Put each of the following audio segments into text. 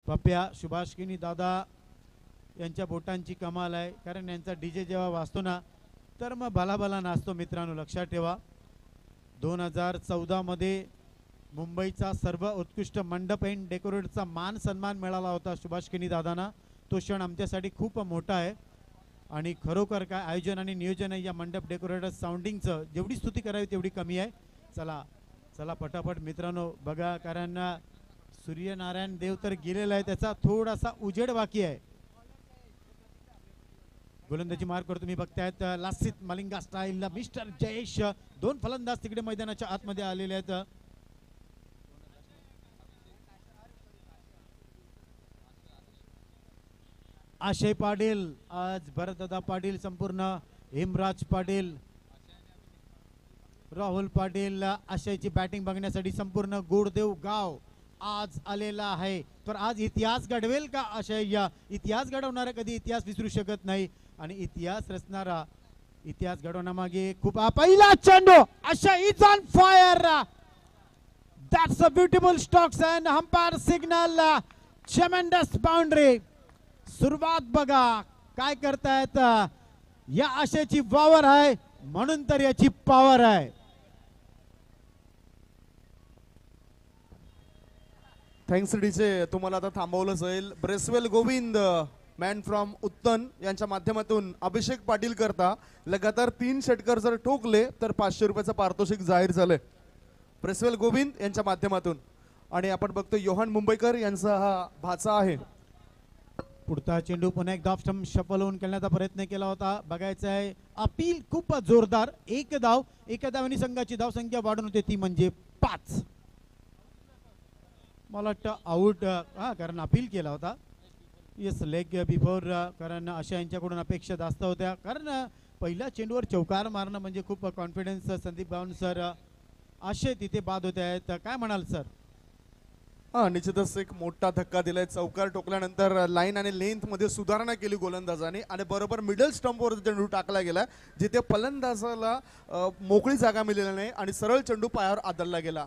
पप्प्या सुभाषकिनी दादा यांच्या बोटांची कमाल आहे, कारण यांचा डीजे जेव्हा वाजतो ना तर मग भला नाचतो मित्रांनो. लक्षात ठेवा 2014 मध्ये मुंबईचा सर्व उत्कृष्ट मंडप एंड डेकोरेटचा मान सन्मान मिळाला होता सुभाषकिनी दादांना. तो क्षण आमच्यासाठी खूप मोठा आहे आणि खरोखर काय आयोजन आणि नियोजन आहे या मंडप डेकोरेटर साऊंडिंगचं. जेवढी स्तुती करावी तेवढी कमी आहे. चला चला पटापट मित्रांनो बघा, कारण सूर्यनारायण देव तर गेलेला आहे, त्याचा थोडासा उजेड बाकी आहे. गोलंदाजी मार करतो तुम्ही बघतायत लासित मलिंगा स्टाईल मिस्टर जयेश. दोन फलंदाज तिकडे मैदानाच्या आतमध्ये आलेले आहेत. आशय पाटील, आज भरतदादा पाटील, संपूर्ण हेमराज पाटील, राहुल पाटील आशयची बॅटिंग बघण्यासाठी संपूर्ण गोडदेव गाव आज आलेला आहे. तर आज इतिहास घडवेल का आशय? इतिहास घडवणारा कधी इतिहास विसरू शकत नाही आणि इतिहास रचणारा इतिहास घडवण्यामागे खूप. पहिला चेंडू Ashay is on fire. That's a beautiful strokes and umpire signal. Tremendous boundary. सुरुवात बघा काय करतायत. या आशयाची वावर आहे म्हणून तर याची पॉवर आहे. Thanks DJ. तुम्हाला आता थांबवलं जाईल. ब्रेसवेल गोविंद मॅन फ्रॉम उत्तन यांच्या माध्यमातून अभिषेक पाटील करता लगातार 3 षटकार जर ठोकले तर 500 रुपयाचं पारितोषिक जाहीर झालंय ब्रेसवेल गोविंद यांच्या माध्यमातून. आणि आपण बघतो योहान मुंबईकर यांचा हा भाचा आहे. पुढचा चेंडू पुन्हा एकदा स्टंप शफल होऊन खेळण्याचा प्रयत्न केला होता. बघायचं आहे अपील खूप जोरदार. एक धाव, एका धावाने संघाची धाव संख्या वाढून होते ती म्हणजे 5. मला वाटतं आउट, कारण अपील केला होता. येस लेग बिफोर, कारण अशा यांच्याकडून अपेक्षा जास्त होत्या, कारण पहिल्या चेंडूवर चौकार मारणं म्हणजे खूप कॉन्फिडन्स. संदीप बावन सर असे तिथे बाद होते आहेत. काय म्हणाल सर? निश्चितच एक मोठा धक्का दिलाय. चौकार ठोकल्यानंतर लाईन आणि लेंथ मध्ये सुधारणा केली गोलंदाजाने आणि बरोबर मिडल स्टंपवर चेंडू टाकला गेला जिथे फलंदाजाला मोकळी जागा मिळाली नाही आणि सरळ चेंडू पायावर आदळला गेला.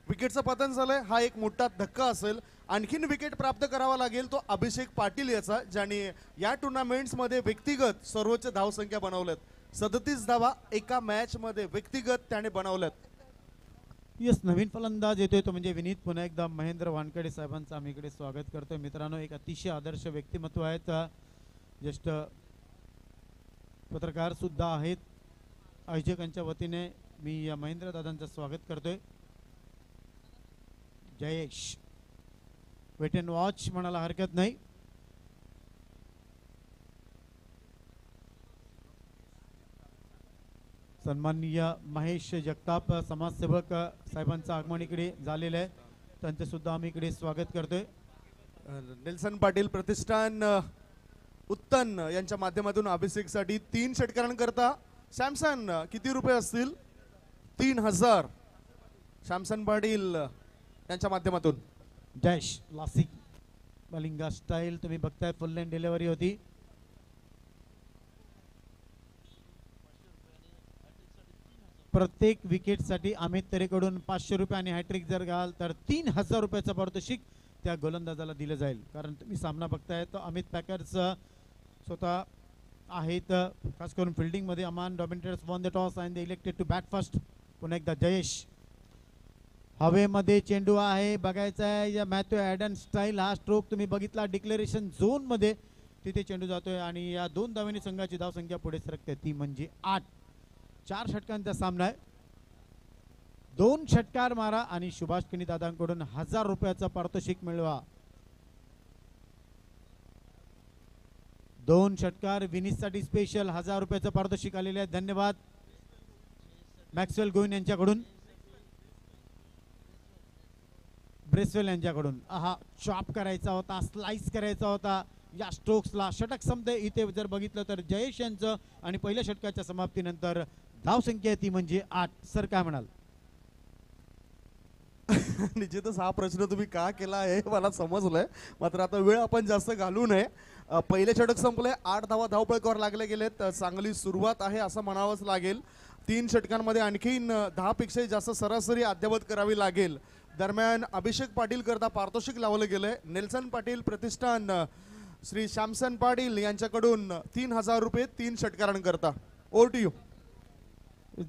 विकेटचं पतन झालंय. हा एक मोठा धक्का असेल. आणखीन विकेट प्राप्त करावा लागेल तो अभिषेक पाटील याचा, ज्याने या टुर्नामेंट्स मध्ये व्यक्तिगत सर्वोच्च धावसंख्या बनवल्यात. 37 धावा एका मॅच मध्ये व्यक्तिगत त्याने बनवल्यात. येस, नवीन फलंदाज येतोय तो म्हणजे विनीत. पुन्हा एकदा महेंद्र वानखेडे साहेबांचं आम्ही इकडे स्वागत करतोय. मित्रांनो, एक अतिशय आदर्श व्यक्तिमत्व आहेत, ज्येष्ठ पत्रकार सुद्धा आहेत. आयोजकांच्या वतीने मी महेंद्र दादांचं स्वागत करतोय. जयेश वेट अँड वॉच म्हणायला हरकत नाही. सन्माननीय महेश जगताप समाजसेवक साहेबांचं आगमन इकडे झालेलं आहे, त्यांचं सुद्धा आम्ही इकडे स्वागत करतोय. नेल्सन पाटील प्रतिष्ठान उत्तन यांच्या माध्यमातून अभिषेकसाठी 3 षटकारांकरता सॅमसन किती रुपये असतील? 3000. सॅमसन पाटील यांच्या माध्यमातून. डॅश लासिक मलिंगा स्टाईल तुम्ही बघताय, फुल लाईन डिलिव्हरी होती. प्रत्येक विकेटसाठी अमित तरेकडून 500 रुपये आणि हॅट्रिक जर घाल तर 3000 रुपयाचं पारितोषिक त्या गोलंदाजाला दिलं जाईल. कारण तुम्ही सामना बघताय तर अमित पॅकर्स स्वतः आहेत, खास करून फिल्डिंग मध्ये. Aman dominators won the toss and they elected to bat first. पुन्हा एकदा जयेश. हवेमध्ये चेंडू आहे, बघायचा आहे या मॅथ्यू ॲडन स्टाईल. हा स्ट्रोक तुम्ही बघितला डिक्लेरेशन झोन मध्ये, तिथे चेंडू जातोय आणि या 2 धावांनी संघाची धावसंख्या पुढे सरकते ती म्हणजे 8. 4 षटकांचा सामना आहे. 2 षटकार मारा आणि सुभाषकिनी दादांकडून 1000 रुपयाचं पारितोषिक मिळवा. 2 षटकार विनीतसाठी स्पेशल 1000 रुपयाचं पारितोषिक आलेले आहे. धन्यवाद मॅक्सवेल गोविंद यांच्याकडून, ब्रेसवेल यांच्याकडून. हा चॉप करायचा होता, स्लाइस करायचा होता या स्ट्रोक्सला. षटक संपते इथे जर बघितलं तर जयेश यांचं आणि पहिल्या षटकाच्या समाप्तीनंतर धावसंख्या ती म्हणजे 8. सर काय म्हणाल? निश्चितच हा प्रश्न तुम्ही का केला आहे मला समजलंय, मात्र आता वेळ आपण जास्त घालू नये. पहिले षटक संपले, 8 धावा धावपळीवर लागले गेलेत. चांगली सुरुवात आहे असं म्हणावंच लागेल. 3 षटकांमध्ये आणखीन 10 पेक्षा जास्त सरासरी अद्यावत करावी लागेल. दरम्यान अभिषेक पाटील करता पारितोषिक लावलं गेलंय. नेल्सन पाटील प्रतिष्ठान श्री श्यामसन पाटील यांच्याकडून 3000 रुपये 3 षटकारांकरता. Over to you.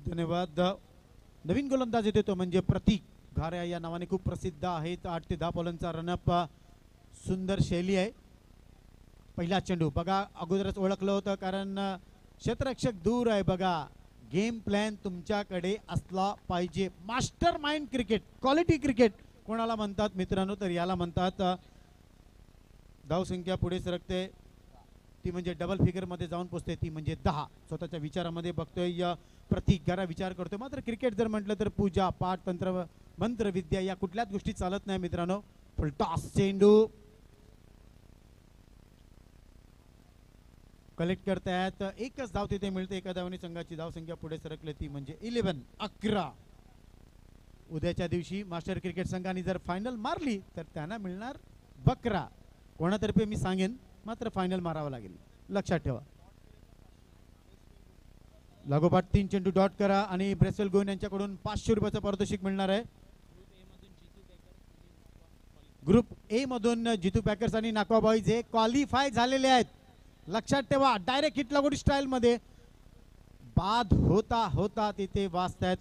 धन्यवाद. नवीन गोलंदाज येतो तो म्हणजे प्रतीक घाऱ्या या नावाने खूप प्रसिद्ध आहेत. 8 ते 10 बॉलांचा रनअप सुंदर शैली आहे. पहिला चेंडू बघा अगोदरच ओळखलं होतं कारण क्षेत्ररक्षक दूर आहे. बघा गेम प्लॅन तुमच्याकडे असला पाहिजे. Master mind cricket, quality cricket कोणाला म्हणतात मित्रांनो, तर याला म्हणतात. धावसंख्या पुढे सरकते ती म्हणजे डबल फिगर मध्ये जाऊन पोहोचते ती म्हणजे 10. स्वतःच्या विचारामध्ये बघतोय प्रतीक घरा विचार करतोय. मात्र क्रिकेट जर म्हटलं तर पूजा पाठ तंत्र मंत्र विद्या या कुठल्याच गोष्टी चालत नाही मित्रांनो. फुलटॉस चेंडू कलेक्ट करतायत. एकच धाव तिथे मिळते. एका धावाने संघाची धावसंख्या पुढे सरकली ती म्हणजे 11. उद्याच्या दिवशी मास्टर क्रिकेट संघाने जर फायनल मारली तर त्यांना मिळणार बकरा. कोणातर्फे मी सांगेन, मात्र फायनल मारावं लागेल, लक्षात ठेवा. लागोपाठ 3 चेंडू डॉट करा आणि ब्रेसल गोविंद यांच्याकडून 500 रुपयाचं पारितोषिक मिळणार आहे. ग्रुप ए मधून जितू पॅकर्स आणि नाकवा बॉईज हे क्वालिफाय झालेले आहेत. लक्षात ठेवा. डायरेक्ट हिट लगोरी स्टाईल मध्ये बाद होता होता तिथे वाचतायत.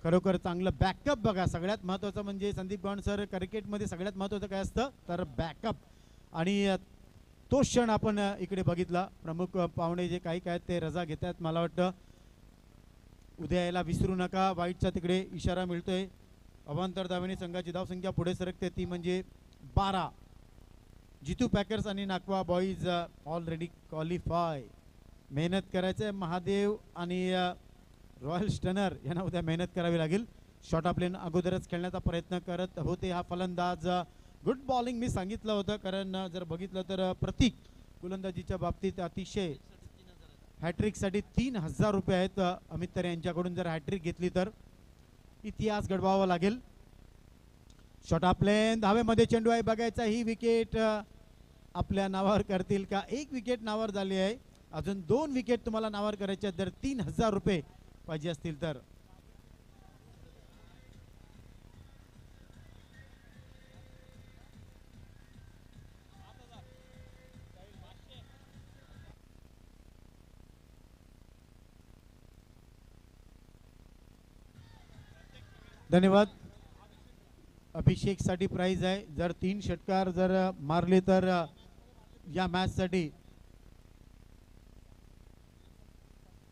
खरोखर चांगलं बॅकअप बघा. सगळ्यात महत्वाचं म्हणजे संदीप गवण सर, क्रिकेटमध्ये सगळ्यात महत्वाचं काय असतं तर बॅकअप. आणि तो क्षण आपण इकडे बघितला. प्रमुख पाहुणे जे काही काय ते रजा घेतात. मला वाटतं उद्या यायला विसरू नका. वाईटचा तिकडे इशारा मिळतोय. अवांतर धावेने संघाची धावसंख्या पुढे सरकते ती म्हणजे 12. जितू पॅकर्स आणि नाकवा बॉईज ऑलरेडी क्वालिफाय. मेहनत करायचं महादेव आणि रॉयल स्टनर यांना उद्या मेहनत करावी लागेल. शॉर्ट ऑफ लेन अगोदरच खेळण्याचा प्रयत्न करत होते हा फलंदाज. गुड बॉलिंग मी सांगितलं होतं कारण जर बघितलं तर प्रतीक गोलंदाजीच्या बाबतीत अतिशय हॅट्रिकसाठी 3000 रुपये आहेत. अमित तरे यांच्याकडून जर हॅट्रिक घेतली तर इतिहास घडवावा लागेल. शॉर्ट ऑफ लेन धावेमध्ये चेंडू आहे. बघायचा ही विकेट आपल्या नावावर करतील का. 1 विकेट नावावर झाली आहे. अजून 2 विकेट तुम्हाला नावावर करायच्या जर 3000 रुपये पाहिजे असतील तर. धन्यवाद. अभिषेक साठी प्राइज आहे. जर 3 षटकार जर मारले तर या मॅच साठी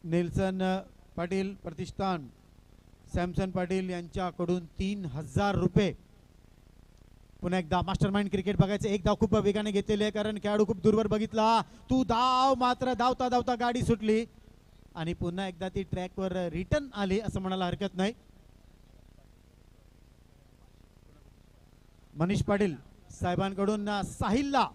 नेल्सन पाटील प्रतिष्ठान सॅमसन पाटील यांच्याकडून 3000 रुपये. पुन्हा एकदा मास्टर माइंड क्रिकेट बघायचं. एक धाव खूप वेगाने घेतलेली आहे कारण खेळाडू खूप दूरवर बघितला. तू धाव मात्र धावता धावता गाडी सुटली आणि पुन्हा एकदा ती ट्रॅकवर रिटर्न आली असं म्हणायला हरकत नाही. मनीष पाटील साहेबांकडून साहिलला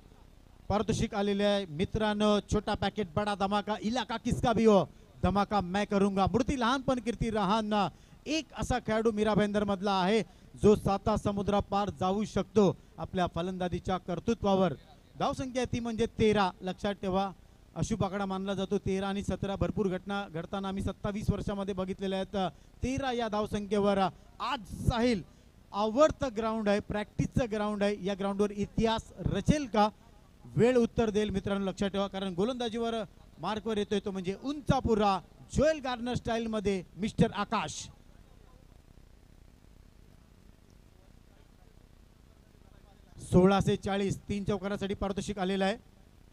पारितोषिक आलेले आहे. मित्रांनो छोटा पॅकेट बडा धमाका, इलाका किसका भी हो धमाका मैं करूंगा. मूर्ती लहानपण कीर्ती रहाना. एक असा खेळाडू मीरा भाईंदर मधला आहे जो 7 समुद्रा पार जाऊ शकतो आपल्या फलंदाजीच्या कर्तृत्वावर. धावसंख्या ती म्हणजे 13. लक्षात ठेवा अशुभ आकडा मानला जातो. 13 आणि 17 भरपूर घटना घडताना आम्ही 27 वर्षामध्ये बघितलेल्या आहेत. 13 या धावसंख्येवर आज साहिल आवडतं ग्राउंड आहे, प्रॅक्टिसचं ग्राउंड आहे. या ग्राउंडवर इतिहास रचेल का, वेळ उत्तर देईल मित्रांनो. लक्षात ठेवा कारण गोलंदाजीवर मार्कवर येतोय तो म्हणजे उंचापुरा जोएल गार्नर स्टाईल मध्ये मिस्टर आकाश. $1640 3 चौकारासाठी पारितोषिक आलेलं आहे.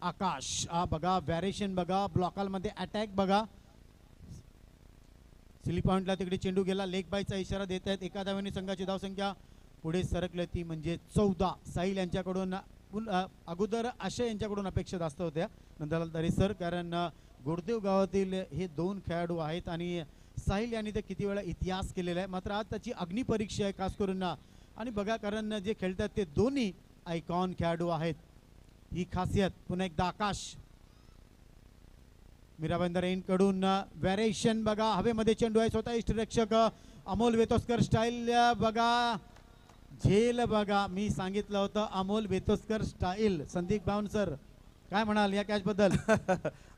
आकाश बघा व्हॅरिएशन बघा, ब्लॉकाल मध्ये अटॅक बघा. सिली पॉइंटला तिकडे चेंडू गेला. लेग बायचा इशारा देत आहेत. एका धावेने संघाची धावसंख्या पुढे सरकली ती म्हणजे 14. साहिल यांच्याकडून अगोदर आशय यांच्याकडून अपेक्षा जास्त होत्या नंतर तरी सर कारण गोरदेव गावातील हे 2 खेळाडू आहेत आणि साहिल यांनी ते किती वेळा इतिहास केलेला आहे. मात्र आज त्याची अग्निपरीक्षा आहे खास करून. आणि बघा कारण जे खेळतात ते दोन्ही आयकॉन खेळाडू आहेत, ही खासियत. पुन्हा एकदा आकाश मीराबंदर कडून व्हॅरिएशन बघा. हवेमध्ये चेंडू आहे. स्वतः इष्टरक्षक अमोल वेतोस्कर स्टाईल बघा. झेल बघा मी सांगितलं होतं अमोल वेतोस्कर स्टाईल. संदीप बावनसर काय म्हणाल या कॅच बद्दल?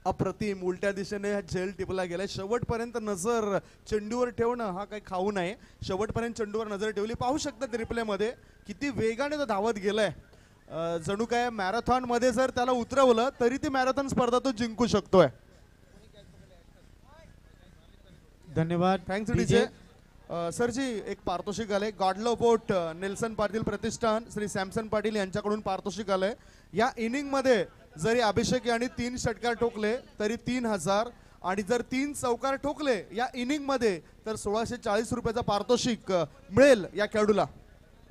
अप्रतिम, उलट्या दिशेने हा झेल टिपला गेलाय. शेवटपर्यंत नजर चेंडूवर ठेवणं हा काही खाऊ नये. शेवटपर्यंत चेंडूवर नजर ठेवली. पाहू शकता रिप्ले मध्ये किती वेगाने तो धावत गेलाय. जणू काय मॅरेथॉन मध्ये जर त्याला उतरवलं तरी ती मॅरेथॉन स्पर्धा तो जिंकू शकतोय. धन्यवाद. Thanks DJ. सरजी एक पारितोषिक आले. गॉडलो बोट नेल्सन पाटील प्रतिष्ठान श्री सॅमसन पाटील यांच्याकडून पारितोषिक आलंय. या इनिंग मध्ये जरी अभिषेक यांनी 3 षटकार ठोकले तरी 3000 आणि जर 3 चौकार ठोकले या इनिंग मध्ये तर 1640 रुपयाचा पारितोषिक मिळेल या खेळाडूला.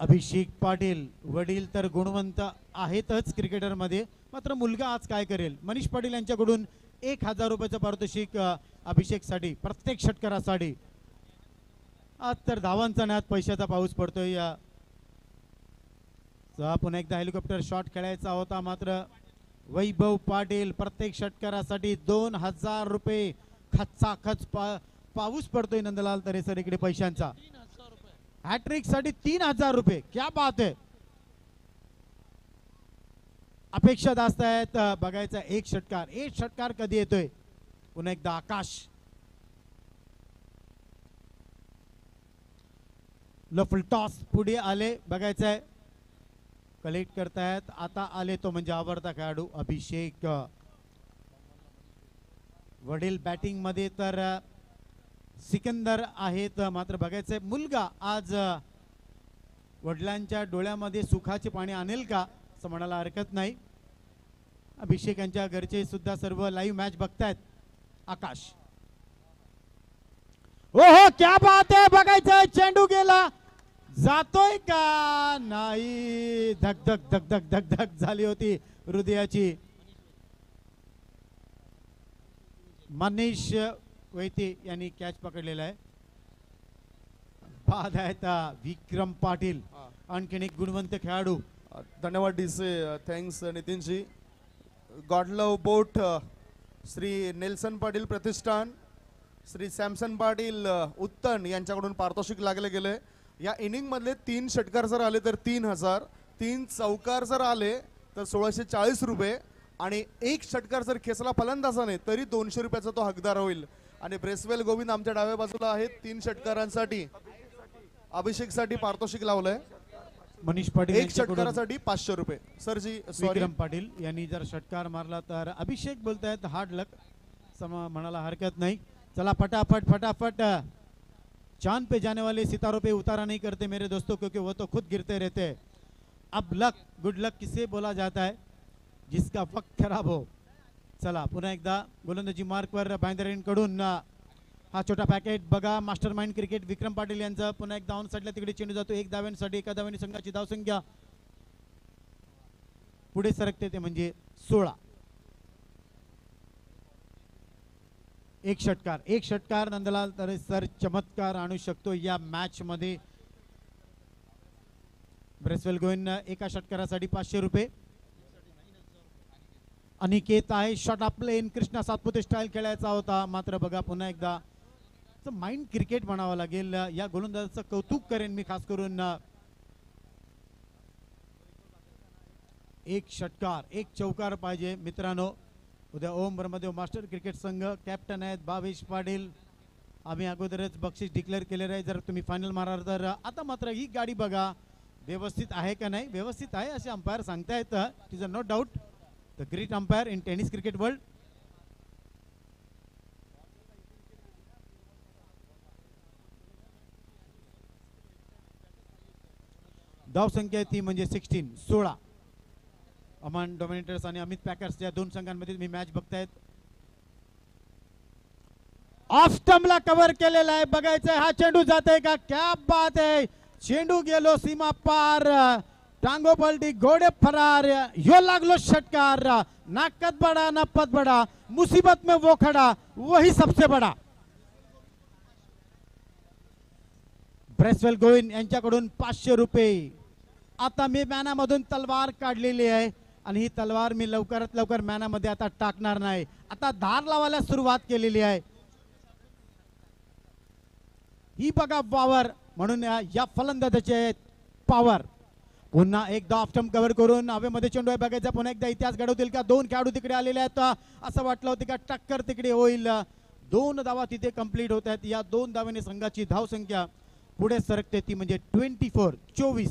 अभिषेक पाटील वडील तर गुणवंत आहेतच क्रिकेटर मध्ये, मात्र मुलगा आज काय करेल? मनीष पाटील यांच्याकडून 1000 रुपयाचं पारितोषिक अभिषेक साठी प्रत्येक षटकारासाठी. आज तर धावांचा नाद, पैशाचा पाऊस पडतोय. पुन्हा एकदा हेलिकॉप्टर शॉट खेळायचा होता, मात्र वैभव पाटील प्रत्येक षटकारासाठी 2000 रुपये खचाखच पाऊस पडतोय. नंदलाल तरेसर इकडे पैशांचा हॅट्रिक साठी 3000 रुपये. क्या बात आहे. अपेक्षा जास्त आहेत. बघायचा एक षटकार कधी येतोय. पुन्हा एकदा आकाश लफल टॉस पुढे आले. बघायचंय कलेक्ट करतायत. आता आले तो म्हणजे आवडता खेळाडू अभिषेक. वडील बॅटिंग मध्ये तर सिकंदर आहेत, मात्र बघायचंय मुलगा आज वडिलांच्या डोळ्यामध्ये सुखाचे पाणी आणेल का असं म्हणायला हरकत नाही. अभिषेक यांच्या घरचे सुद्धा सर्व लाईव्ह मॅच बघतायत. आकाश हो क्या बात आहे. बघायचं चेंडू गेला, जातोय का नाही. धक धक धक धक धक धक झाली होती हृदयाची. मनीष वैते यांनी कॅच पकडलेला आहे. बाद आहेत विक्रम पाटील, आणखीन एक गुणवंत खेळाडू. धन्यवाद डीसे. थँक्स नितीनजी. गॉडलव बोट श्री नेल्सन पाटील प्रतिष्ठान श्री सॅमसन पाटील उत्तन यांच्याकडून पारितोषिक लागले गेले. या इनिंग मधले 3 षटकार जर आले तर 3000, 3 चौकार जर आले तर 1640 रुपये आणि 1 षटकार जर खेचला फलंदाजाने तरी 200 रुपयाचा तो हकदार होईल. आणि ब्रेसवेल गोविंद आमच्या डाव्या बाजूला आहेत. 3 षटकारांसाठी अभिषेक साठी पारितोषिक लावलंय. मनीष पाटील 1 षटकारासाठी 500 रुपये. सरजी सॉरी. विक्रम पाटील यांनी जर षटकार मारला तर अभिषेक बोलतायत हार्ड लक म्हणायला हरकत नाही. चला फटाफट फटाफट. चांद पे जाने वाले सितारों पे उतारा नहीं करते मेरे दोस्तों, क्योंकि वो तो खुद गिरते रहते हैं. अब लक गुड लक किसे बोला जाता है? जिसका वक्त खराब हो. चला पुन्हा एकदा गोलंदाजी मार्कवर बांद्रेंकडून हा छोटा पॅकेट बघा. मास्टर माइंड क्रिकेट विक्रम पाटील यांचा पुन्हा एकदा ऑन साइडला तिकडे चेंडू जातो. 1 धाव्यांसाठी एका धाव्याने संघाची धावसंख्या पुढे सरकते ते म्हणजे 16. एक षटकार नंदलाल तरेसर चमत्कार आणू शकतो या मॅच मध्ये. ब्रेसवेल गोविंद एका षटकारासाठी 500 रुपये. अनिकेत आहे shot off plane. Krishna Satpute style खेळायचा होता, मात्र बघा पुन्हा एकदा माइंड क्रिकेट म्हणावं लागेल. या गोलंदाजाचं कौतुक करेन मी खास करून. एक षटकार एक चौकार पाहिजे मित्रांनो. उद्या ओम ब्रह्मदेव मास्टर क्रिकेट संघ कॅप्टन आहेत भावेश पाटील. आम्ही अगोदरच बक्षीस डिक्लेअर केलेलं आहे जर तुम्ही फायनल माराल तर. आता मात्र ही गाडी बघा व्यवस्थित आहे का नाही. व्यवस्थित आहे असे अंपायर सांगतायत. It is a no doubt the great umpire in tennis cricket world. धाव संख्या ती म्हणजे 16. अमन डॉमिनेटर्स आणि अमित पॅकर्स या 2 संघांमध्ये तुम्ही मॅच बघतायत. ऑफ स्टंपला कव्हर केलेला आहे. बघायचंय हा चेंडू जाते का. क्या बात आहे. चेंडू गेलो सीमा पार. टांगो पलटी घोडे फरार. यो लागलो षटकार. ना कद बड़ा ना पद बड़ा, मुसीबत में वो खड़ा वही सबसे बड़ा. ब्रेसवेल गोविंद यांच्याकडून 500 रुपये. आता मी मॅनामधून तलवार काढलेली आहे आणि ही तलवार मी लवकरात लवकर मॅनामध्ये आता टाकणार नाही. आता धार लावायला सुरुवात केलेली आहे. ही बघा पॉवर म्हणून या फलंदाजाचे पॉवर. पुन्हा एकदा ऑफ स्टंप कव्हर करून हवेमध्ये चेंडू आहे बघायचा. पुन्हा एकदा इतिहास घडवतील का? दोन खेळाडू तिकडे आलेले आहेत. असं वाटलं होतं का टक्कर तिकडे होईल. 2 धावा तिथे कंप्लीट होत आहेत. या 2 धावांनी संघाची धाव संख्या पुढे सरकते, ती म्हणजे 24.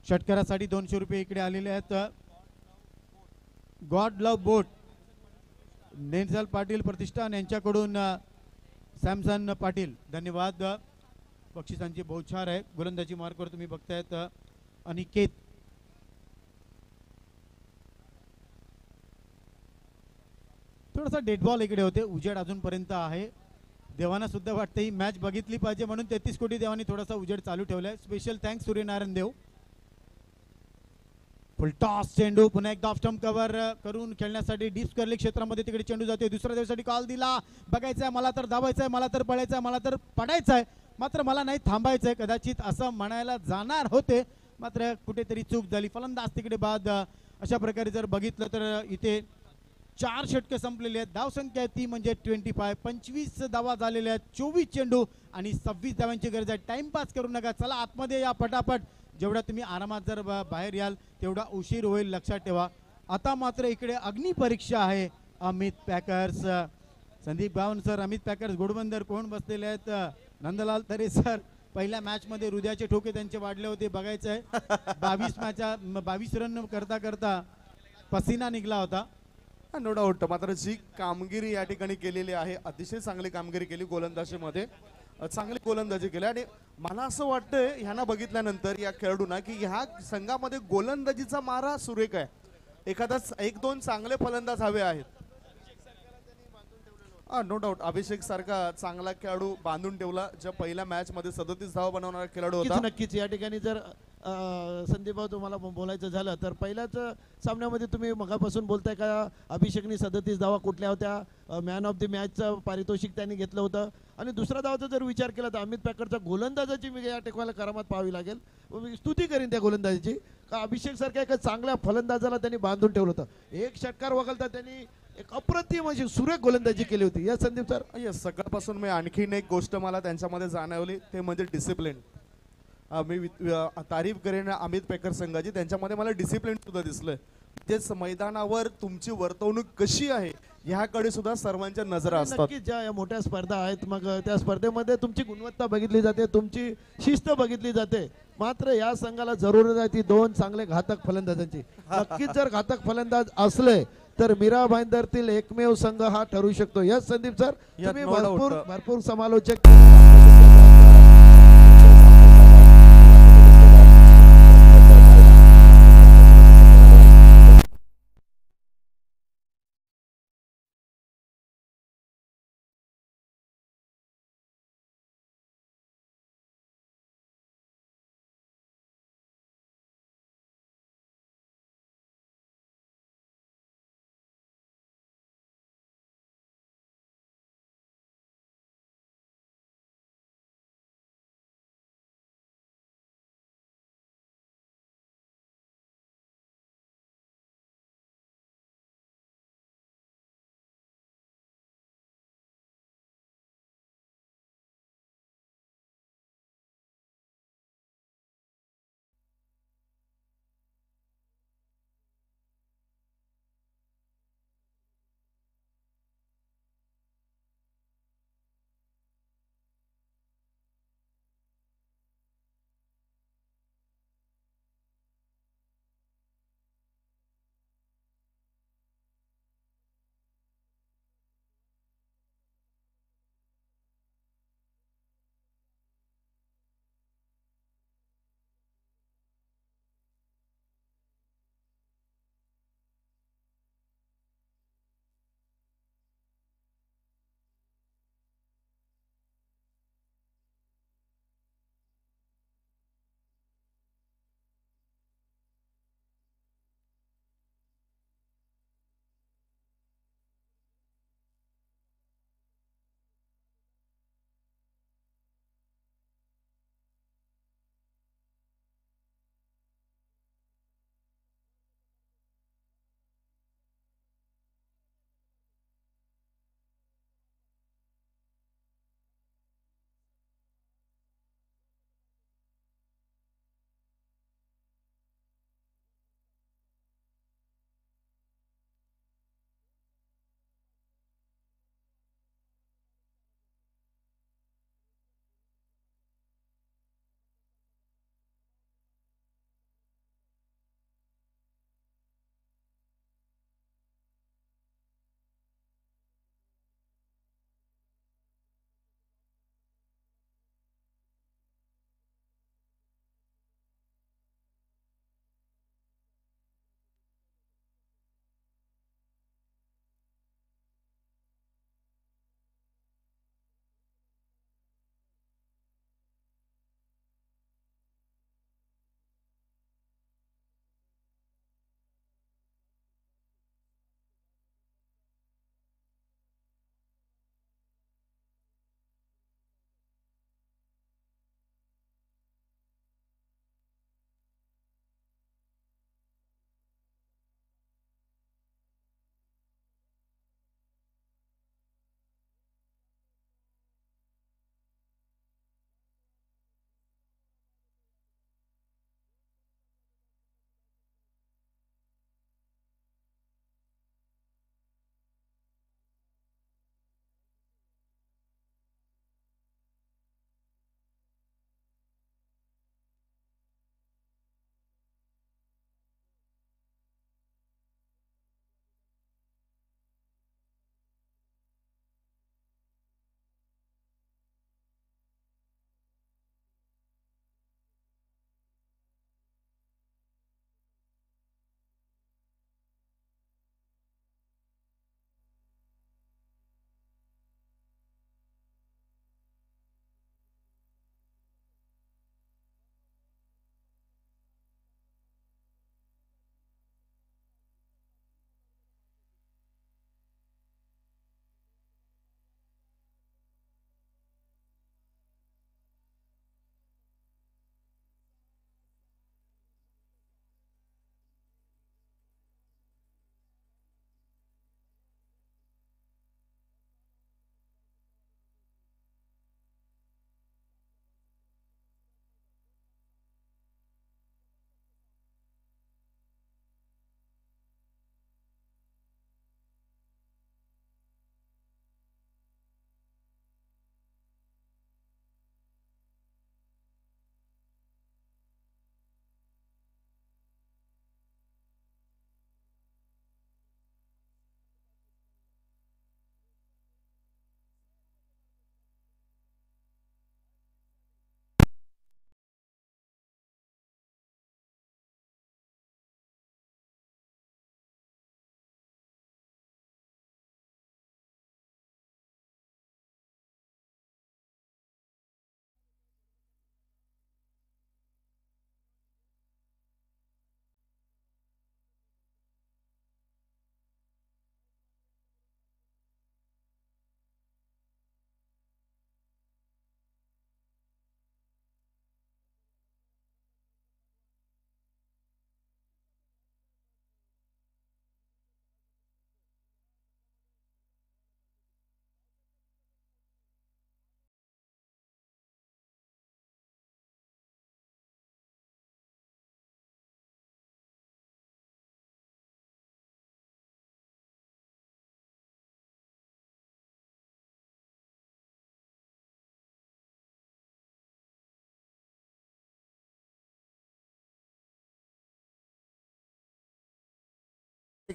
षटकारासाठी 200 रुपये इकडे आलेले आहेत. गॉड लव बोट नेन्सल पाटील प्रतिष्ठान यांच्याकडून सॅमसन पाटील, धन्यवाद. बक्षिसांची बहुछार आहे. गोलंदाजी मार्कवर तुम्ही बघतायत अनिकेत. थोडासा डेड बॉल इकडे होते. उजेड अजूनपर्यंत आहे. देवांना सुद्धा वाटतं ही मॅच बघितली पाहिजे म्हणून 33 कोटी देवांनी थोडासा उजेड चालू ठेवलाय. स्पेशल थँक्स सूर्यनारायण देव. फुल टॉस चेंडू पुन्हा एकदा ऑफ स्टंप कव्हर करून खेळण्यासाठी डीप कर्ली क्षेत्रामध्ये तिकडे चेंडू जाते. दुसऱ्या दिवसासाठी कॉल दिला. बघायचंय, मला तर धावायचंय, मला तर पळायचंय, मला तर पडायचंय, मात्र मला नाही थांबायचंय. कदाचित असं म्हणायला जाणार होते, मात्र कुठेतरी चूक झाली. फलंदाज तिकडे बाद. अशा प्रकारे जर बघितलं तर इथे 4 षटके संपलेले आहेत. धावसंख्या आहे ती म्हणजे 25. 25 धावा झालेल्या आहेत. 24 चेंडू आणि 26 धावांची गरज आहे. टाइमपास करू नका, चला आतमध्ये या पटापट. जेवढा तुम्ही आरामात जर बाहेर याल तेवढा उशीर होईल, लक्षात ठेवा. आता मात्र इकडे अग्निपरीक्षा आहे. अमित पॅकर्स, संदीप गावन सर, अमित पॅकर्स घोडबंदर कोण बसलेले आहेत? नंदलाल तरे सर. पहिल्या मॅच मध्ये हृदयाचे ठोके त्यांचे वाढले होते, बघायचं आहे. 22 रन करता करता पसीना निघला होता. No doubt. मात्र जी कामगिरी या ठिकाणी केलेली आहे, अतिशय चांगली कामगिरी केली गोलंदाजीमध्ये. चांगली गोलंदाजी केली आणि मला असं वाटतंय ह्यांना बघितल्यानंतर या खेळाडूंना की ह्या संघामध्ये गोलंदाजीचा मारा सुरेख आहे. एखादाच 1-2 चांगले फलंदाज हवे आहेत. No doubt. अभिषेक सारखा चांगला खेळाडू बांधून ठेवला, ज्या पहिल्या मॅच मध्ये 37 धावा बनवणारा खेळाडू होता. नक्कीच या ठिकाणी जर संदीप भाऊ तुम्हाला बोलायचं झालं तर पहिल्याच सामन्यामध्ये तुम्ही मगापासून बोलताय का अभिषेकने 37 धावा कुठल्या होत्या, मॅन ऑफ द मॅचचं पारितोषिक त्यांनी घेतलं होतं. आणि दुसऱ्या धावाचा जर विचार केला तर अमित पॅकरच्या गोलंदाजाची मी या टेकवायला करामात पाहावी लागेल. मी स्तुती करीन त्या गोलंदाजीची का अभिषेक सारख्या एका चांगल्या फलंदाजाला त्यांनी बांधून ठेवलं होतं. एक षटकार वगळता त्यांनी एक अप्रतिम अशी सुरेख गोलंदाजी केली होती. या संदीप सर. येस, सकाळपासून मी आणखीन एक गोष्ट मला त्यांच्यामध्ये जाणवली, ते म्हणजे डिसिप्लिन. मी तारीफ करेन अमित पॅकर संघाची. त्यांच्यामध्ये मला डिसिप्लिन सुद्धा दिसलंय. तेच मैदानावर तुमची वर्तवणूक कशी आहे ह्याकडे सुद्धा सर्वांच्या नजरा असतात. नक्कीच ज्या या मोठ्या स्पर्धा आहेत, मग त्या स्पर्धेमध्ये तुमची गुणवत्ता बघितली जाते, तुमची शिस्त बघितली जाते. मात्र या संघाला जरूरत आहे ती 2 चांगले घातक फलंदाजांची. नक्कीच जर घातक फलंदाज असले तर मीरा भाईंदरतील एकमेव संघ हा ठरू शकतो. यस संदीप सर, तुम्ही भरपूर समालोचक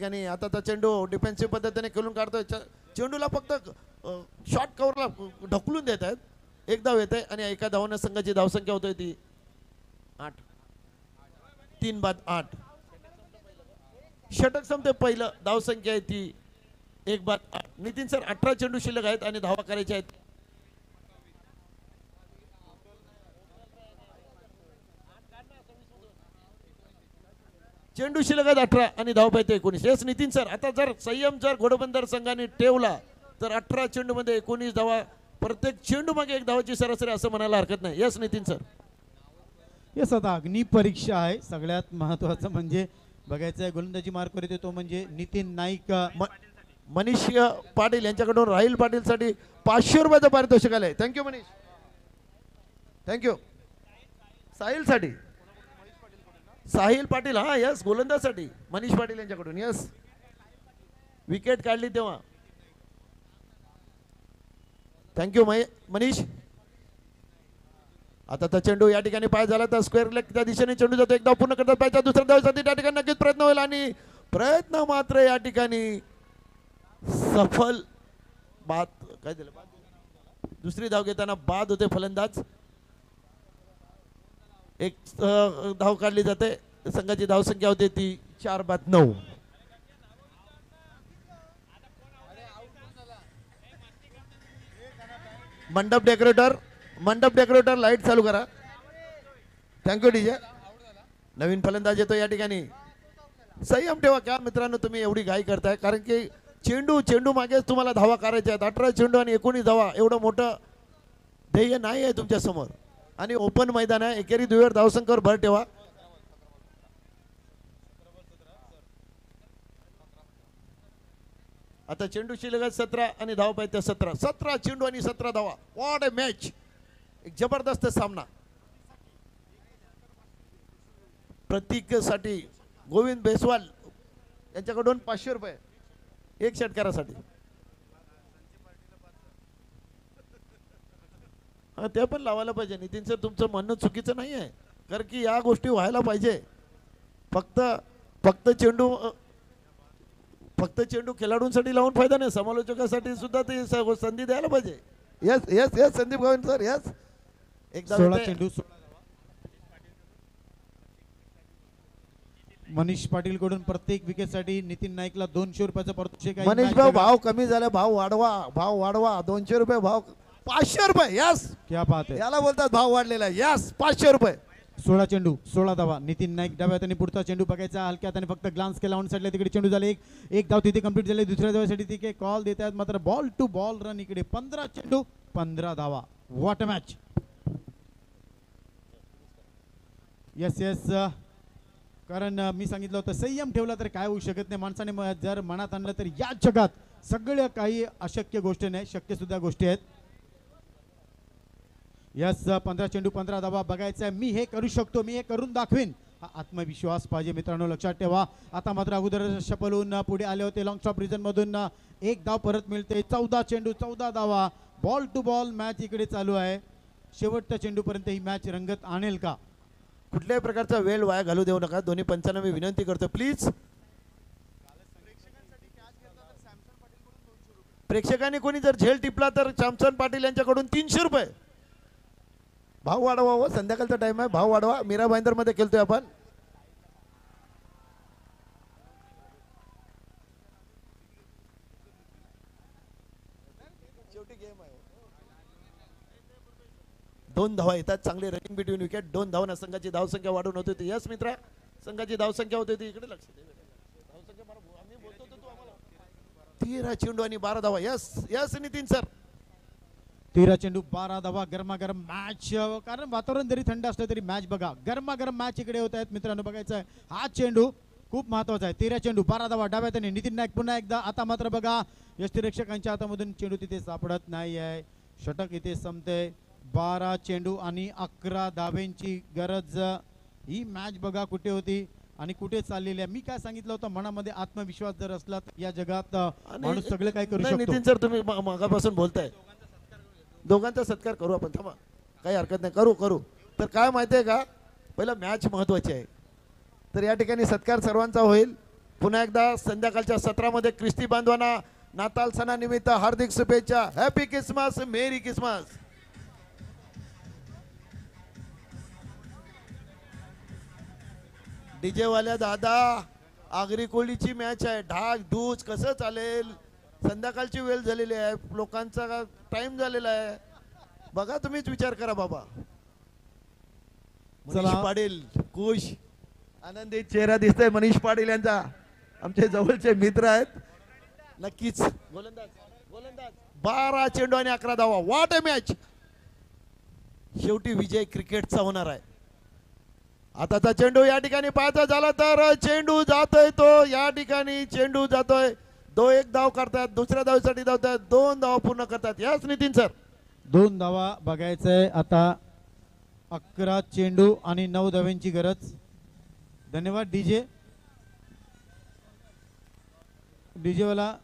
ठिकाणी आता चेंडू डिफेन्सिव्ह पद्धतीने खेळून काढतोय चेंडूला फक्त शॉर्ट कव्हरला ढकलून देत आहेत. एक धाव येते आणि एका धावानं संघाची धावसंख्या होतोय ती 8. 3 बाद 8. षटक संपते पहिलं. धावसंख्या आहे ती 1 बाद 8. नितीन सर 18 चेंडू शिल्लक आहेत आणि धावा करायच्या आहेत. चेंडू शिल्लक आहेत 18 आणि धाव पाहिजे 19. येस नितीन सर आता जर संयम जर घोडबंदर संघाने ठेवला तर 18 चेंडू मध्ये 19 धावा. प्रत्येक चेंडू मागे 1 धावाची सरासरी असं म्हणायला हरकत नाही. Yes Nitin sir. येस आता अग्नि परीक्षा आहे. सगळ्यात महत्वाचं म्हणजे बघायचं आहे गोलंदाजी मार्कवर येतो तो म्हणजे नितीन नाईक. मनीष पाटील यांच्याकडून राहील पाटील साठी 500 रुपयाचं पारितोषिक आलंय. थँक्यू मनीष. थँक्यू. साहिल साठी साहिल पाटील हा यस गोलंदाजसाठी मनीष पाटील यांच्याकडून यस विकेट काढली तेव्हा. थँक्यू मनीष. आता चेंडू या ठिकाणी पाय झाला तर स्क्वेअर लेग त्या दिशेने चेंडू जातो. एक धाव पूर्ण करतात पाहिजे. दुसऱ्या धावासाठी त्या ठिकाणी नक्कीच प्रयत्न होईल आणि प्रयत्न मात्र या ठिकाणी सफल. बाद काय दिलं. दुसरी धाव घेताना बाद होते फलंदाज. एक धाव काढली जाते. संघाची धावसंख्या होते ती 4 बाद 9. मंडप डेकोरेटर लाईट चालू करा. Thank you DJ. नवीन फलंदाज येतो या ठिकाणी. संयम ठेवा क्या मित्रांनो तुम्ही एवढी घाई करताय कारण की चेंडू मागेच तुम्हाला धावा करायच्या आहेत. 18 चेंडू आणि 19 धावा एवढं मोठं ध्येय नाही आहे तुमच्या समोर आणि ओपन मैदान आहे. एकेरी दुहेरी धावसंख्येवर भर ठेवा. आता चेंडू शिल्लक 17 आणि धाव पाहिजे 17 चेंडू आणि 17 धावा. What a match. एक जबरदस्त सामना. प्रतीकसाठी गोविंद बेसवाल यांच्याकडून 500 रुपये एक षटकारासाठी. हा ते पण लावायला पाहिजे. नितीन सर तुमचं म्हणणं चुकीचं नाही आहे कारण की या गोष्टी व्हायला पाहिजे. फक्त चेंडू खेळाडूंसाठी लावून फायदा नाही. समालोचकासाठी सुद्धा ते संधी द्यायला पाहिजे. Yes Sandeep Govind sir yes. एक 16 चेंडू मनीष पाटील कडून प्रत्येक विकेट साठी नितीन नाईकला 200 रुपयाचं पारितोषिक आहे. मनीष भाव कमी झाला. भाव वाढवा 200 रुपये भाव 500 रुपये. यस क्या बात आहे. याला बोलतात भाव वाढलेला. यस 500 रुपये. 16 चेंडू 16 धावा. नितीन नाईक डाव्या हाताने पुढचा चेंडू बघायचा. हलक्या हाताने फक्त ग्लान्स केला ऑन साइडला तिकडे चेंडू झाले. एक धाव तिथे कंप्लीट झाले. दुसऱ्या धावासाठी तिथे कॉल देत आहेत मात्र बॉल टू बॉल रन इकडे. 15 चेंडू 15 धावा. What a match. येस कारण मी सांगितलं होतं संयम ठेवला तर काय होऊ शकत नाही. माणसाने जर मनात आणलं तर या जगात सगळं काही अशक्य गोष्टी नाही शक्य सुद्धा गोष्टी आहेत. यस 15 चेंडू 15 धावा. बघायचं आहे मी हे करू शकतो मी हे करून दाखवीन. हा आत्मविश्वास पाहिजे मित्रांनो लक्षात ठेवा. आता मात्र अगोदर शपलून पुढे आले होते लॉंग स्टॉप रिजन मधून. एक धाव परत मिळते. 14 चेंडू 14 धावा. बॉल टू बॉल मॅच इकडे चालू आहे. शेवटच्या चेंडू पर्यंत ही मॅच रंगत आणेल का. कुठल्याही प्रकारचा वेळ वाया घालू देऊ नका. दोन्ही पंचांना मी विनंती करतो प्लीज. प्रेक्षकांनी कोणी जर झेल टिपला तर सॅमसन पाटील यांच्याकडून 300 रुपये. भाव वाढवा हो. संध्याकाळचा टाइम आहे. भाव वाढवा. मीरा भाईंदर मध्ये खेळतोय आपण. दोन धावा येतात. चांगले रनिंग बिटवीन विकेट. 2 धावांना संघाची धावसंख्या वाढून होती ती. यस मित्रा संघाची धावसंख्या होती ती. इकडे लक्ष दे. धावसंख्या आम्ही बोलतो तू आम्हाला 13 चेंडू आणि 12 धावा. यस नितीन सर 13 चेंडू 12 धावा. गरमागरम मॅच. कारण वातावरण जरी थंड असलं तरी मॅच बघा. गरमागरम मॅच इकडे होत आहेत मित्रांनो. बघायचं आहे हा चेंडू खूप महत्वाचा आहे. 13 चेंडू 12 धावा. डाव्या हाताने नितीन नाईक पुन्हा एकदा. आता मात्र बघा यष्टिरक्षकांच्या हातामधून चेंडू तिथे सापडत नाही आहे. षटक इथे संपते. 12 चेंडू आणि 11 धावेंची गरज. ही मॅच बघा कुठे होती आणि कुठे चाललेली आहे. मी काय सांगितलं होतं मनामध्ये आत्मविश्वास जर असला तर या जगात माणूस सगळं काही करू शकतो. नितीन सर तुम्ही मागापासून बोलताय. दोघांचा सत्कार करू आपण. थांबा काही हरकत नाही. करू तर काय माहिती आहे का पहिलं मॅच महत्वाची आहे. तर या ठिकाणी सत्कार सर्वांचा होईल. पुन्हा एकदा संध्याकाळच्या सत्रामध्ये ख्रिस्ती बांधवांना नाताल सणानिमित्त हार्दिक शुभेच्छा. हॅपी ख्रिसमस, मेरी ख्रिसमस. डीजे वाल्या दादा, आगरी कोळीची मॅच आहे. ढाक धूज कसं चालेल? संध्याकाळची वेळ झालेली आहे, लोकांचा टाइम झालेला आहे. बघा तुम्हीच विचार करा बाबा. मनीष चला. पाटील खुश आनंदी चेहरा दिसतोय मनीष पाटील यांचा. आमचे जवळचे मित्र आहेत. नक्कीच गोलंदाज 12 चेंडू आणि 11 धावा. What a match. शेवटी विजय क्रिकेटचा होणार आहे. आताचा चेंडू या ठिकाणी पाहायचा झाला तर चेंडू जातोय, तो या ठिकाणी चेंडू जातोय. 1 धाव करतात, दुसऱ्या धावेसाठी धावतात, 2 धावा पूर्ण करतात. याच नितीन सर 2 धावा बघायचंय आता. 11 चेंडू आणि 9 धाव्यांची गरज. धन्यवाद डीजे. डीजे वाला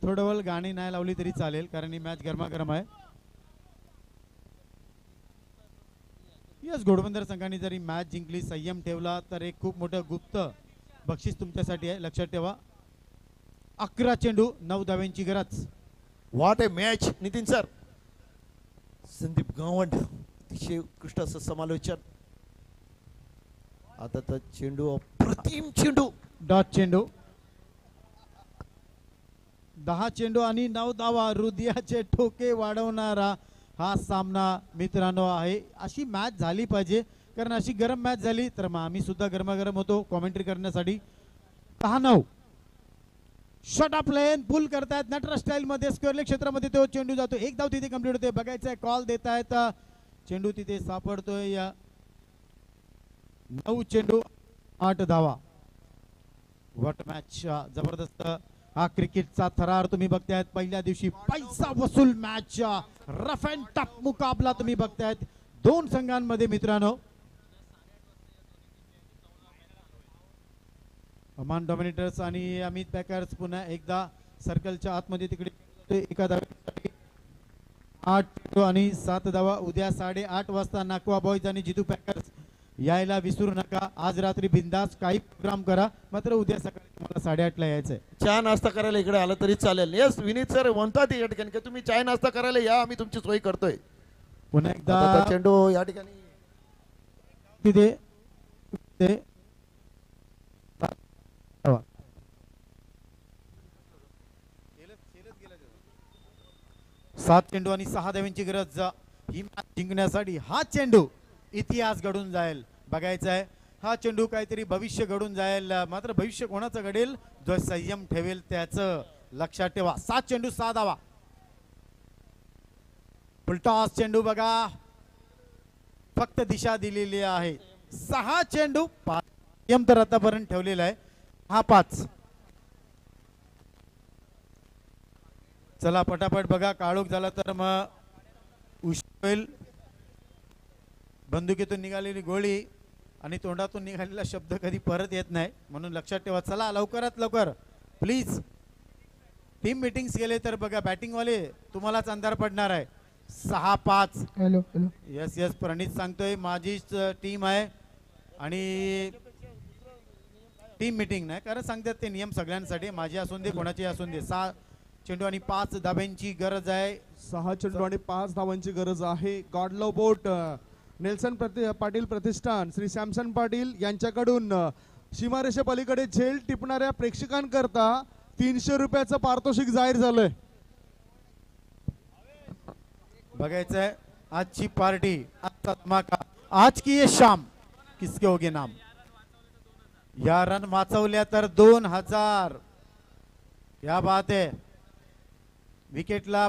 थोडं वेळ गाणी नाही लावली तरी चालेल, कारण ही मॅच गरमागरम आहे. यस, घोडबंदर संघाने जरी मॅच जिंकली, संयम ठेवला, तर एक खूप मोठं गुप्त बक्षीस तुमच्यासाठी आहे, लक्षात ठेवा. 11 चेंडू 9 धाव्यांची गरज. What A match Nitin sir. Sandeep Gawand अतिशय उत्कृष्ट असं समालोचन. आताचा चेंडू अप्रतिम चेंडू. डॉट चेंडू. 10 चेंडू आणि 9 धावा. हृदयाचे ठोके वाढवणारा हा सामना मित्रांनो आहे. अशी मॅच झाली पाहिजे, कारण अशी गरम मॅच झाली तर मग आम्ही सुद्धा गरमागरम होतो कॉमेंट्री करण्यासाठी. 10-9 शॉट ऑफ लेन पुल करतायत नटराज स्टाईल मध्ये. स्क्वेअर लेग क्षेत्रामध्ये तो चेंडू जातो. 1 धाव तिथे कंप्लीट होते. बघायचंय कॉल देतायत. चेंडू तिथे सापडतोय. या 9 चेंडू 8 धावा. What match. जबरदस्त हा क्रिकेटचा थरार तुम्ही बघतायत. पहिल्या दिवशी पैसा वसूल मॅच, रफ अँड टफ मुकाबला तुम्ही बघतायत 2 संघांमध्ये मित्रांनो. अमान डॉमिनेटर्स आणि अमित पॅकर्स पुन्हा एकदा सर्कलच्या आतमध्ये तिकडे. एका धावेसाठी 8 आणि 7 धावा. उद्या 8:30 वाजता नाकवा बॉयज आणि जितू पॅकर्स यायला विसरू नका. आज रात्री बिंदास काही प्रोग्राम करा, मात्र उद्या सकाळी तुम्हाला 8:30 ला यायचंय. चहा नाश्ता करायला इकडे आलं तरी चालेल. येस विनीत सर म्हणतात या ठिकाणी की तुम्ही चहा नाश्ता करायला या, आम्ही तुमची सोय करतोय. पुन्हा आताचा एकदा चेंडू या ठिकाणी तिथे ते 7 चेंडू आणि 6 धाव्यांची गरज. ही मॅच जिंकण्यासाठी हा चेंडू इतिहास घडून जाईल. बघायचा आहे हा चेंडू काहीतरी भविष्य घडून जाईल, मात्र भविष्य कोणाचं घडेल? जो संयम ठेवेल त्याचं. लक्षात ठेवा. 7 चेंडू 6 धावा. फुलटॉस चेंडू बघा, फक्त दिशा दिलेली आहे. 6 चेंडू 5 संयम तर आतापर्यंत ठेवलेला आहे. हा 5. चला पटापट बघा. काळोख झाला तर मग उशीर होईल. बंदुकीतून निघालेली गोळी आणि तोंडातून निघालेला शब्द कधी परत येत नाही, म्हणून लक्षात ठेवा. चला लवकरात लवकर प्लीज. टीम मीटिंग्स गेले तर बघा, बॅटिंग वाले तुम्हालाच अंधार पडणार आहे. 6-5. Hello hello. यस यस, प्रणित सांगतोय माझीच टीम आहे आणि टीम मीटिंग नाही, कारण सांगतात ते नियम सगळ्यांसाठी. माझी असून दे, कोणाची असून दे. 6 चेंडू आणि 5 धाब्यांची गरज आहे. 6 चेंडू आणि 5 धावांची गरज आहे. गॉडलव बोट नेल्सन पाटील प्रतिष्ठान श्री सॅमसन पाटील यांच्याकडून सीमारेषे पलीकडे झेल टिपणाऱ्या प्रेक्षकांकरता 300 रुपयाचं पारितोषिक जाहीर झालंय. बघायचंय आजची पार्टी, आजचा धमाका, आज की ये शाम किसके होगे नाम. या रन वाचवल्या तर 2000. क्या बात आहे. विकेटला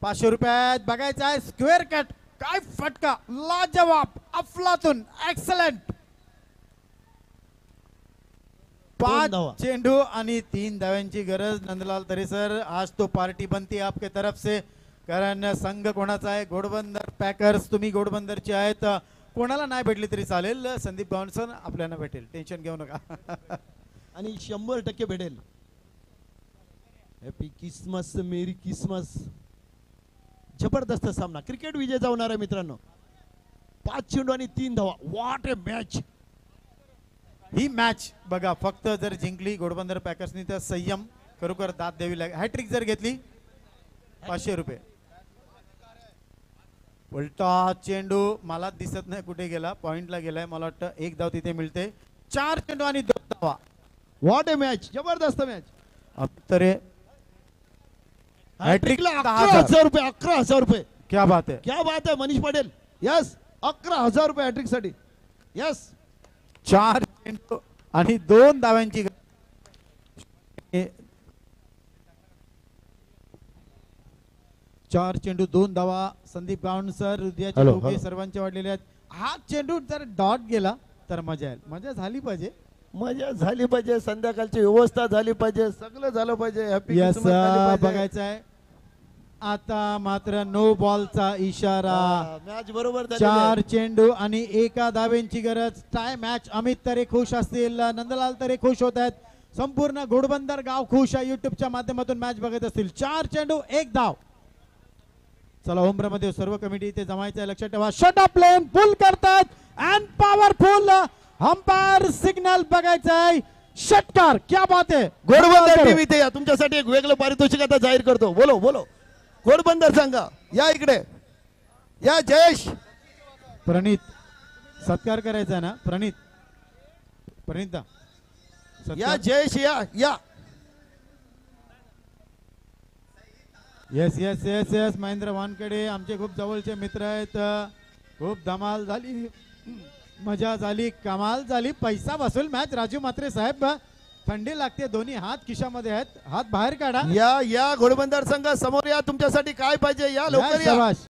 500 रुपयात. बघायचं आहे स्क्वेअर कट. काय फटका, लाजवाब, अफलातून, एक्सलंट. 5 धावा. चेंडू आणि 3 धाव्यांची गरज. नंदलाल तरे सर, आज तो पार्टी बनती आपके तरफ से, कारण संघ कोणाचा आहे? घोडबंदर पॅकर्स. तुम्ही घोडबंदरचे आहेत. कोणाला नाही भेटली तरी चालेल. संदीप गावंडसर आपल्याला भेटेल, टेन्शन घेऊ नका. आणि 100% भेटेल. हॅपी क्रिसमस, मेरी क्रिसमस. जबरदस्त सामना, क्रिकेट विजेता होणार आहे मित्रांनो. 5 चेंडू आणि 3 धावा. What A match. He match बघा फक्त जर जिंकली घोडबंदर पॅकर्सनी तर संयम खरोखर दाद द्यावी लागेल. हॅट्रिक जर घेतली 500 रुपये. उलटा चेंडू मला दिसत नाही कुठे गेला, पॉइंटला गेलाय. मला वाटतं एक धाव तिथे मिळते. 4 चेंडू आणि 2 धावा. व्हॉट ए मॅच, जबरदस्त मॅच. तर हॅट्रिकला 11,000 रुपये, 11,000 रुपये. क्या बात है, क्या बात आहे मनीष पटेल. यस, 11,000 रुपये हॅट्रिक साठी. यस, 4 चेंडू आणि 2 धाव्यांची 4 चेंडू 2 धावा. संदीप गावणसर, हृदयाचे हॅलो, ठोके हॅलो. सर्वांचे वाढलेले आहेत. हा चेंडू जर डॉट गेला तर मजा येईल. मजा झाली पाहिजे. मजा झाली पाहिजे, संध्याकाळची व्यवस्था झाली पाहिजे, सगळं झालं पाहिजे. हॅपी यस बघायचं आहे. आता मात्र नो बॉलचा इशारा. मॅच बरोबर झालेली 4 आहे. चेंडू आणि 1 धावेंची गरज. Tie match. अमित तरे खुश असतील, नंदलाल तरे खुश होत आहेत, संपूर्ण घोडबंदर गाव खुश आहे. युट्यूबच्या माध्यमातून मॅच बघत असतील. 4 चेंडू 1 धाव. चला होममध्ये सर्व कमिटी इथे जमायचं आहे, लक्षात ठेवा. शट अप लेन पुल करतात अँड पॉवरफुल अंपायर सिग्नल बघायचं आहे. षटकार. क्या बात आहे. घोडबंदर टीव्ही ते या, तुमच्यासाठी एक वेगळं पारितोषिक आता जाहीर करतो. बोलो बोलो घोडबंदर सांगा, या इकडे या. जयेश प्रणित सत्कार करायचा ना. प्रणिता या, जयेश या या. Yes yes yes yes. Mahendra Wankhede आमचे खूप जवळचे मित्र आहेत. खूप धमाल झाली, मजा झाली, कमाल झाली. पैसा वसूल मॅच. राजू म्हात्रे साहेब थंडी लागते, दोन्ही हात खिशामध्ये आहेत, हात बाहेर काढा. या या घोडबंदर संघ समोर या, तुमच्यासाठी काय पाहिजे या, लवकर या. शाबाश.